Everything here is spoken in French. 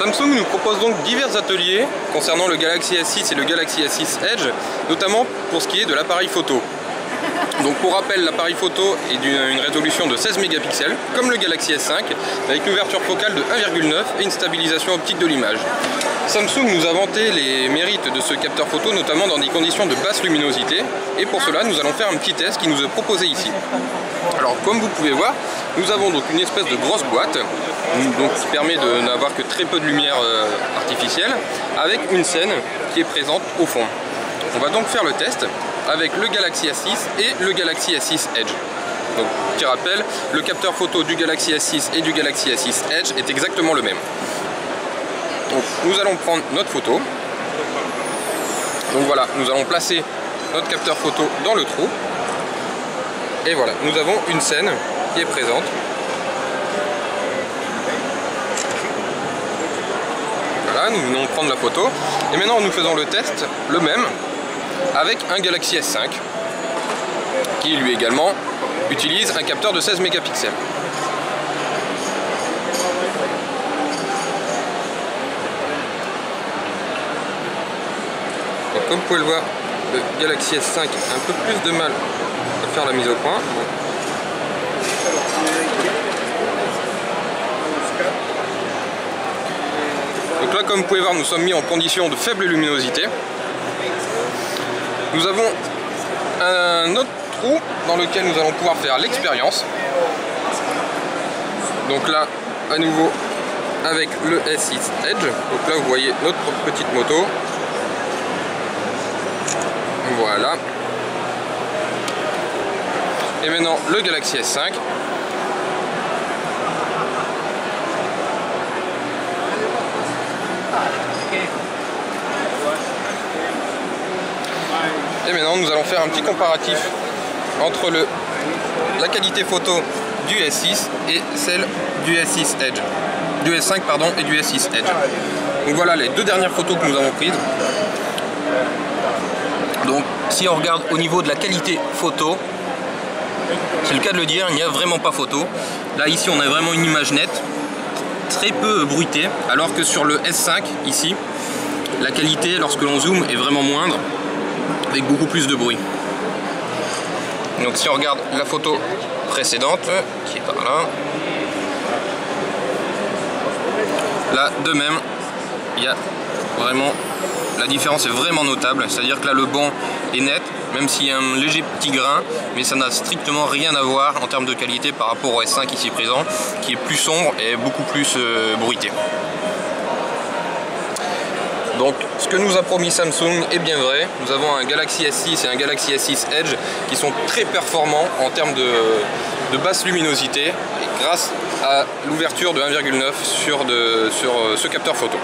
Samsung nous propose donc divers ateliers concernant le Galaxy S6 et le Galaxy S6 Edge, notamment pour ce qui est de l'appareil photo. Donc pour rappel, l'appareil photo est d'une résolution de 16 mégapixels, comme le Galaxy S5, avec une ouverture focale de 1,9 et une stabilisation optique de l'image. Samsung nous a vanté les mérites de ce capteur photo, notamment dans des conditions de basse luminosité, et pour cela nous allons faire un petit test qui nous est proposé ici. Alors comme vous pouvez voir, nous avons donc une espèce de grosse boîte, donc qui permet de n'avoir que très peu de lumière artificielle, avec une scène qui est présente au fond. On va donc faire le test avec le Galaxy S6 et le Galaxy S6 Edge. Donc petit rappel, le capteur photo du Galaxy S6 et du Galaxy S6 Edge est exactement le même. Donc nous allons prendre notre photo. Donc voilà, nous allons placer notre capteur photo dans le trou. Et voilà, nous avons une scène qui est présente. Voilà, nous venons de prendre la photo. Et maintenant nous faisons le test, le même, avec un Galaxy S5 qui lui également utilise un capteur de 16 mégapixels. Et comme vous pouvez le voir, le Galaxy S5 a un peu plus de mal à faire la mise au point. Donc là, comme vous pouvez voir, nous sommes mis en condition de faible luminosité. Nous avons un autre trou dans lequel nous allons pouvoir faire l'expérience. Donc là, à nouveau, avec le S6 Edge. Donc là, vous voyez notre petite moto. Voilà. Et maintenant, le Galaxy S5. Et maintenant nous allons faire un petit comparatif entre la qualité photo du S6 et celle du S6 Edge. Du S5 pardon et du S6 Edge. Donc voilà les deux dernières photos que nous avons prises. Donc si on regarde au niveau de la qualité photo, c'est le cas de le dire, il n'y a vraiment pas photo. Là ici on a vraiment une image nette, très peu bruitée, alors que sur le S5 ici, la qualité lorsque l'on zoome est vraiment moindre, avec beaucoup plus de bruit. Donc si on regarde la photo précédente, qui est par là, là de même, il y a vraiment, la différence est vraiment notable, c'est-à-dire que là le banc est net, même s'il y a un léger petit grain, mais ça n'a strictement rien à voir en termes de qualité par rapport au S5 ici présent, qui est plus sombre et beaucoup plus bruité. Donc ce que nous a promis Samsung est bien vrai, nous avons un Galaxy S6 et un Galaxy S6 Edge qui sont très performants en termes de basse luminosité, et grâce à l'ouverture de 1,9 sur ce capteur photo.